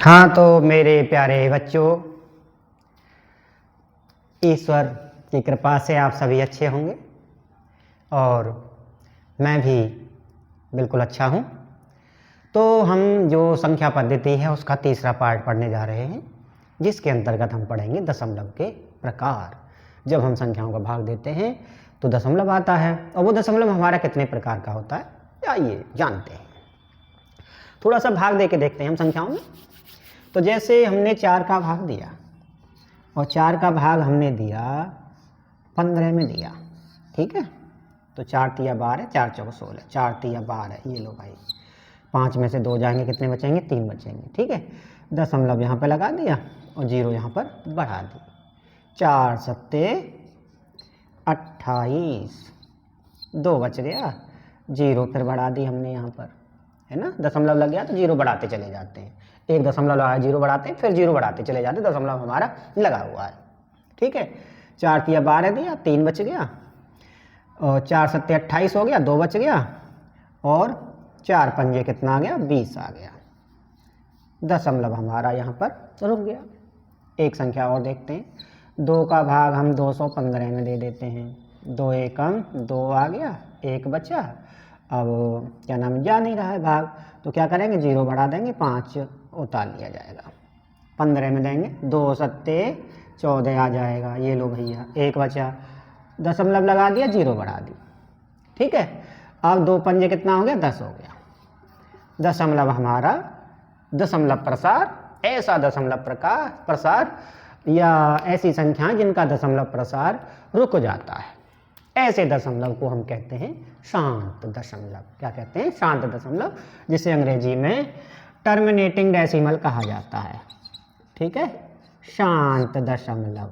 हाँ, तो मेरे प्यारे बच्चों, ईश्वर की कृपा से आप सभी अच्छे होंगे और मैं भी बिल्कुल अच्छा हूँ। तो हम जो संख्या पद्धति है उसका तीसरा पार्ट पढ़ने जा रहे हैं, जिसके अंतर्गत हम पढ़ेंगे दशमलव के प्रकार। जब हम संख्याओं का भाग देते हैं तो दशमलव आता है, और वो दशमलव हमारा कितने प्रकार का होता है आइए जानते हैं। थोड़ा सा भाग दे के देखते हैं हम संख्याओं में। तो जैसे हमने 4 का भाग दिया और 4 का भाग हमने दिया 15 में दिया, ठीक है। तो 4 तिया 12, 4 चौक 16, 4 तिया 12, ये लो भाई। 5 में से 2 जाएंगे, कितने बचेंगे? 3 बचेंगे, ठीक है। दशमलव यहाँ पे लगा दिया और 0 यहाँ पर बढ़ा दी। 4 सत्ते 28, 2 बच गया, 0 फिर बढ़ा दी हमने यहाँ पर, है ना। दशमलव लग गया तो 0 बढ़ाते चले जाते हैं। एक दशमलव लगाया, 0 बढ़ाते हैं, फिर 0 बढ़ाते चले जाते हैं, दशमलव हमारा लगा हुआ है, ठीक है। 4 तिया 12 दिया, 3 बच गया, और 4 सत्ते 28 हो गया, 2 बच गया, और 4 पंजे कितना आ गया? 20 आ गया। दशमलव हमारा यहाँ पर रुक गया। एक संख्या और देखते हैं। 2 का भाग हम 215 में दे देते हैं। 2 एकम 2 आ गया, 1 बचा। अब क्या नाम, जा नहीं रहा है भाग, तो क्या करेंगे? 0 बढ़ा देंगे, 5 उतार लिया जाएगा। 15 में देंगे, 2 सत्ते 14 आ जाएगा, ये लो भैया, 1 बचा। दशमलव लगा दिया, 0 बढ़ा दी, ठीक है। अब 2 पंजे कितना हो गया? 10 हो गया। दशमलव हमारा दशमलव प्रसार, ऐसा दशमलव प्रसार या ऐसी संख्याएं जिनका दशमलव प्रसार रुक जाता है, ऐसे दशमलव को हम कहते हैं शांत दशमलव। क्या कहते हैं? शांत दशमलव, जिसे अंग्रेजी में टर्मिनेटिंग डेसिमल कहा जाता है, ठीक है। शांत दशमलव,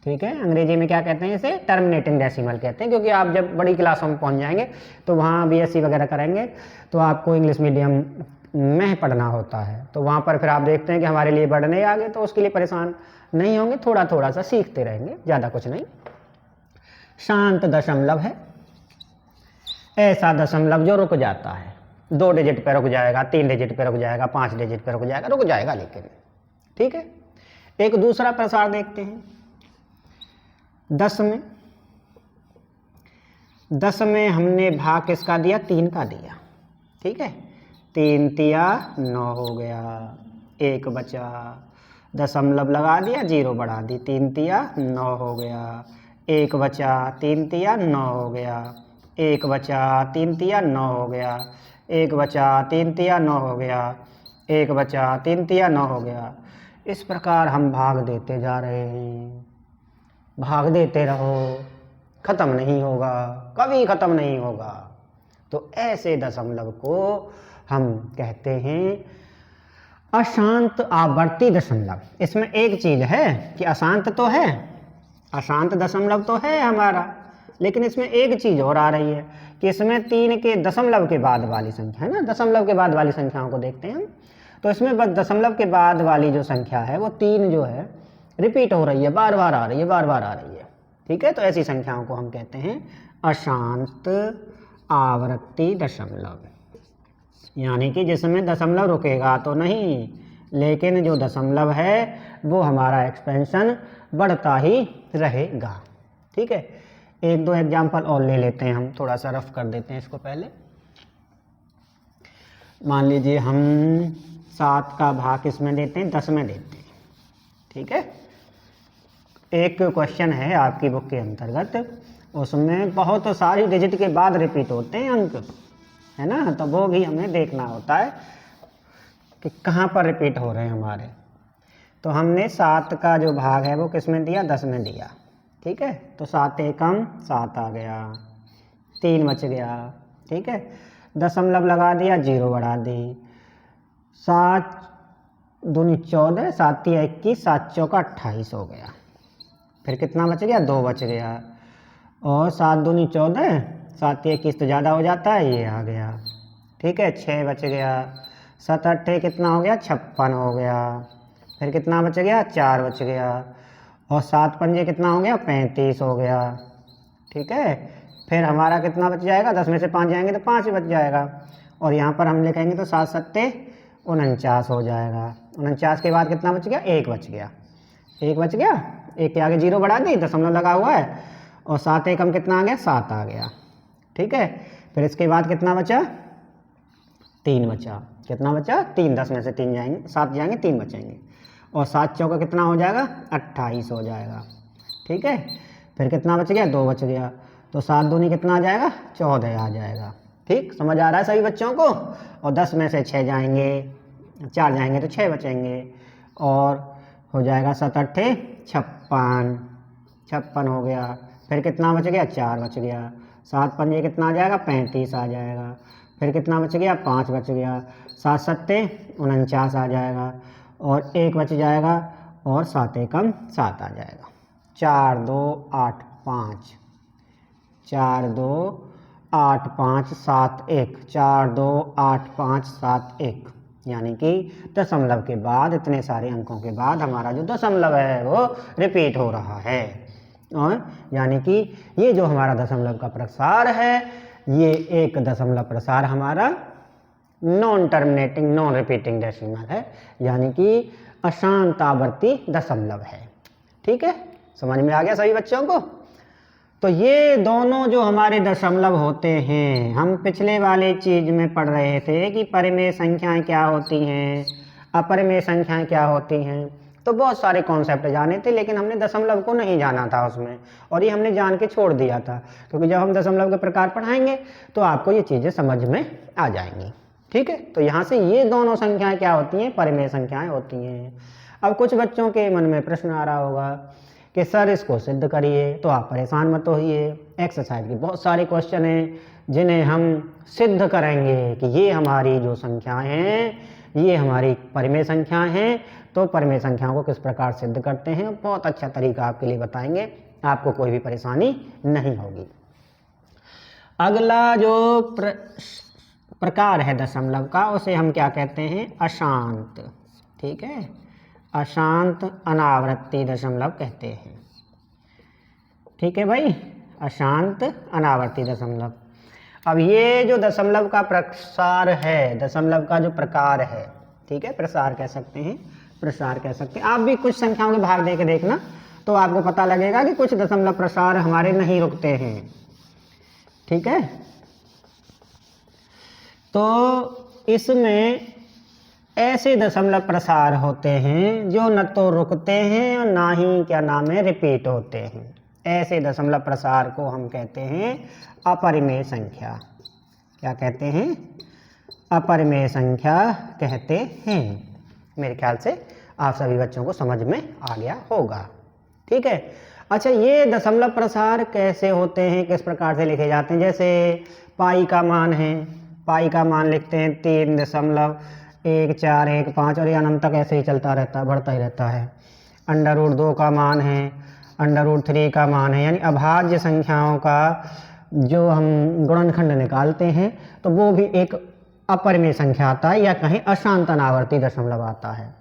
ठीक है। अंग्रेजी में क्या कहते हैं? इसे टर्मिनेटिंग डेसिमल कहते हैं, क्योंकि आप जब बड़ी क्लासों में पहुंच जाएंगे तो वहाँ बीएससी वगैरह करेंगे तो आपको इंग्लिश मीडियम में पढ़ना होता है, तो वहाँ पर फिर आप देखते हैं कि हमारे लिए वर्ड नहीं आ गए, तो उसके लिए परेशान नहीं होंगे, थोड़ा थोड़ा सा सीखते रहेंगे, ज़्यादा कुछ नहीं। शांत दशमलव है ऐसा दशमलव जो रुक जाता है, 2 डिजिट पे रुक जाएगा, 3 डिजिट पे रुक जाएगा, 5 डिजिट पे रुक जाएगा लेकिन, ठीक है। एक दूसरा प्रसार देखते हैं। 10 में हमने भाग किसका दिया? 3 का दिया, ठीक है। 3 तिया 9 हो गया, 1 बचा। दशमलव लगा दिया, 0 बढ़ा दी, 3 तिया 9 हो गया, 1 बचा। 3 तिया 9 हो गया, 1 बचा। 3 तिया 9 हो गया, 1 बचा। 3 तिया 9 हो गया, 1 बचा। 3 तिया 9 हो गया। इस प्रकार हम भाग देते जा रहे हैं, भाग देते रहो, ख़त्म नहीं होगा, कभी ख़त्म नहीं होगा। तो ऐसे दशमलव को हम कहते हैं अशांत आवर्ती दशमलव। इसमें एक चीज़ है कि अशांत तो है, अशांत दशमलव तो है हमारा, लेकिन इसमें एक चीज़ और आ रही है कि इसमें 3 के दशमलव के बाद वाली संख्या है ना, दशमलव के बाद वाली संख्याओं को देखते हैं हम, तो इसमें बस दशमलव के बाद वाली जो संख्या है वो 3 जो है रिपीट हो रही है, बार बार आ रही है, बार बार आ रही है, ठीक है। तो ऐसी संख्याओं को हम कहते हैं अशांत आवर्ती दशमलव, यानी कि जिसमें दशमलव रुकेगा तो नहीं, लेकिन जो दशमलव है वो हमारा एक्सपेंशन बढ़ता ही रहेगा, ठीक है। 1-2 एग्जाम्पल और ले लेते हैं हम, थोड़ा सा रफ कर देते हैं इसको पहले। मान लीजिए हम 7 का भाग किसमें देते हैं? 10 में देते हैं, ठीक है। एक क्वेश्चन है आपकी बुक के अंतर्गत, उसमें बहुत सारी डिजिट के बाद रिपीट होते हैं अंक, है ना, तो वो भी हमें देखना होता है कि कहाँ पर रिपीट हो रहे हैं हमारे। तो हमने 7 का जो भाग है वो किस में दिया? 10 में दिया, ठीक है। तो 7 एकम 7 आ गया, 3 बच गया, ठीक है। दशमलव लगा दिया, 0 बढ़ा दी। 7 दूनी 14, 7 तिया 21, 7 चौका 28 हो गया। फिर कितना बच गया? 2 बच गया, और 7 दूनी 14, 7 तिया 21 तो ज़्यादा हो जाता है, ये आ गया, ठीक है। 6 बच गया। 7 अट्ठे कितना हो गया? 56 हो गया। फिर कितना बच गया? 4 बच गया, और 7 पंजे कितना हो गया? 35 हो गया, ठीक है। फिर हमारा कितना बच जाएगा? 10 में से 5 जाएंगे तो 5 बच जाएगा, और यहाँ पर हम लिखेंगे तो 7 सत्ते 49 हो जाएगा। 49 के बाद कितना बच गया, 1 बच गया, 1 बच गया। 1 के आगे 0 बढ़ा दी, दशमलव लगा हुआ है, और 7 एकम कितना आ गया, 7 आ गया। ठीक है, फिर इसके बाद कितना बचा, 3 बचा। कितना बचा, 3, 10 में से 3 जाएंगे, 7 जाएंगे, 3 बचेंगे, और 7 चौका कितना हो जाएगा, 28 हो जाएगा। ठीक है, फिर कितना बच गया, 2 बच गया, तो 7 दूनी कितना आ जाएगा, 14 आ जाएगा। ठीक, समझ आ रहा है सभी बच्चों को। और 10 में से 6 जाएंगे, 4 जाएंगे तो 6 बचेंगे, और हो जाएगा 7 अट्ठे 56, 56 हो गया। फिर कितना बच गया, 4 बच गया। 7 पंजे कितना आ जाएगा, 35 आ जाएगा। फिर कितना बच गया, 5 बच गया। 7 सत्ते 49 आ जाएगा, और 1 बच जाएगा, और 7 एकम 7 आ जाएगा। 4 2 8 5, 4 2 8 5 7 1, 4 2 8 5 7 1, यानी कि दशमलव के बाद, इतने सारे अंकों के बाद हमारा जो दशमलव है वो रिपीट हो रहा है। और यानी कि ये जो हमारा दशमलव का प्रसार है, ये एक दशमलव प्रसार हमारा non terminating non repeating decimal है, यानी कि अशांत आवर्ती दशमलव है। ठीक है, समझ में आ गया सभी बच्चों को। तो ये दोनों जो हमारे दशमलव होते हैं, हम पिछले वाले चीज में पढ़ रहे थे कि परिमेय संख्याएं क्या होती हैं, अपरिमेय संख्याएं क्या होती हैं, तो बहुत सारे कॉन्सेप्ट जाने थे, लेकिन हमने दशमलव को नहीं जाना था उसमें, और ये हमने जान के छोड़ दिया था, क्योंकि जब हम दशमलव के प्रकार पढ़ाएंगे तो आपको ये चीज़ें समझ में आ जाएंगी। ठीक है, तो यहाँ से ये दोनों संख्याएं क्या होती हैं, परिमेय संख्याएं होती हैं। अब कुछ बच्चों के मन में प्रश्न आ रहा होगा कि सर इसको सिद्ध करिए, तो आप परेशान मत होइए। एक्सरसाइज की बहुत सारे क्वेश्चन हैं जिन्हें हम सिद्ध करेंगे कि ये हमारी जो संख्याएं हैं, ये हमारी परिमेय संख्याएं हैं। तो परिमेय संख्याओं को किस प्रकार सिद्ध करते हैं, बहुत अच्छा तरीका आपके लिए बताएंगे, आपको कोई भी परेशानी नहीं होगी। अगला जो प्रकार है दशमलव का, उसे हम क्या कहते हैं, अशांत। ठीक है, अशांत अनावर्ती दशमलव कहते हैं। ठीक है भाई, अशांत अनावर्ती दशमलव। अब ये जो दशमलव का प्रसार है, दशमलव का जो प्रकार है, ठीक है, प्रसार कह सकते हैं, प्रसार कह सकते हैं। आप भी कुछ संख्याओं के भाग दे के देखना, तो आपको पता लगेगा कि कुछ दशमलव प्रसार हमारे नहीं रुकते हैं। ठीक है, तो इसमें ऐसे दशमलव प्रसार होते हैं जो न तो रुकते हैं और ना ही क्या नाम है, रिपीट होते हैं। ऐसे दशमलव प्रसार को हम कहते हैं अपरिमेय संख्या। क्या कहते हैं, अपरिमेय संख्या कहते हैं। मेरे ख्याल से आप सभी बच्चों को समझ में आ गया होगा। ठीक है, अच्छा, ये दशमलव प्रसार कैसे होते हैं, किस प्रकार से लिखे जाते हैं। जैसे पाई का मान है, पाई का मान लिखते हैं 3.1415, और ये अनंत तक ऐसे ही चलता रहता है, बढ़ता ही रहता है। √2 का मान है, √3 का मान है, यानी अभाज्य संख्याओं का जो हम गुणनखंड निकालते हैं तो वो भी एक अपरिमेय संख्या आता है, या कहीं अशांत अनावर्ती दशमलव आता है।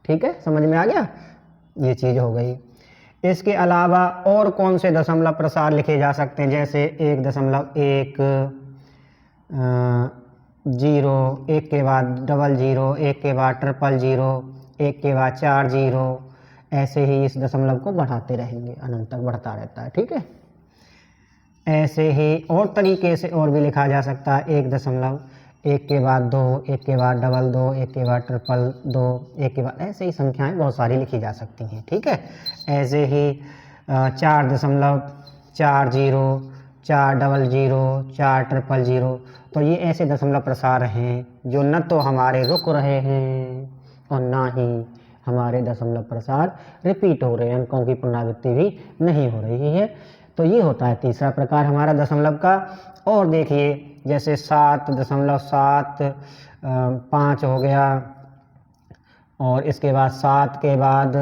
ठीक है, समझ में आ गया, ये चीज़ हो गई। इसके अलावा और कौन से दशमलव प्रसार लिखे जा सकते हैं, जैसे 1.1, 0, 1 के बाद 00, 1 के बाद 000, 1 के बाद 4 0, ऐसे ही इस दशमलव को बढ़ाते रहेंगे, अनंत तक बढ़ता रहता है। ठीक है, ऐसे ही और तरीके से और भी लिखा जा सकता है 1 1 के बाद 2, 1 के बाद 22, 1 के बाद 222, 1 के बाद, ऐसे ही संख्याएं बहुत सारी लिखी जा सकती हैं। ठीक है, ऐसे ही 4.40, 400, 400, तो ये ऐसे दशमलव प्रसार हैं जो न तो हमारे रुक रहे हैं और ना ही हमारे दशमलव प्रसार रिपीट हो रहे हैं, अंकों की पुनरावृत्ति भी नहीं हो रही है। तो ये होता है तीसरा प्रकार हमारा दशमलव का। और देखिए, जैसे 7.75 हो गया, और इसके बाद 7 के बाद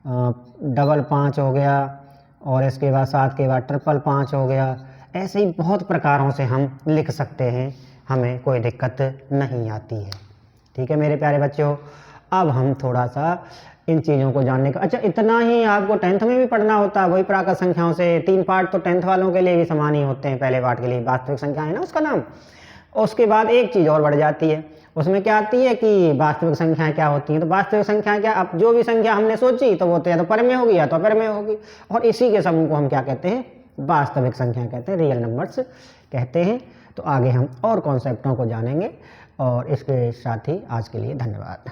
555 हो गया, और इसके बाद 7 के बाद 555 हो गया। ऐसे ही बहुत प्रकारों से हम लिख सकते हैं, हमें कोई दिक्कत नहीं आती है। ठीक है मेरे प्यारे बच्चों, अब हम थोड़ा सा इन चीज़ों को जानने का, अच्छा इतना ही आपको 10th में भी पढ़ना होता है, वही प्राकृत संख्याओं से 3 पार्ट तो 10th वालों के लिए भी समान ही होते हैं। पहले पार्ट के लिए वास्तविक संख्या है ना उसका नाम, उसके बाद एक चीज़ और बढ़ जाती है, उसमें क्या आती है कि वास्तविक संख्याएं क्या होती हैं। तो वास्तविक संख्याएं क्या, अब जो भी संख्या हमने सोची तो वो तो या तो पर में होगी या तो अपर में होगी, और इसी के समूह को हम क्या कहते हैं, वास्तविक संख्या कहते हैं, रियल नंबर्स कहते हैं। तो आगे हम और कॉन्सेप्टों को जानेंगे, और इसके साथ ही आज के लिए धन्यवाद।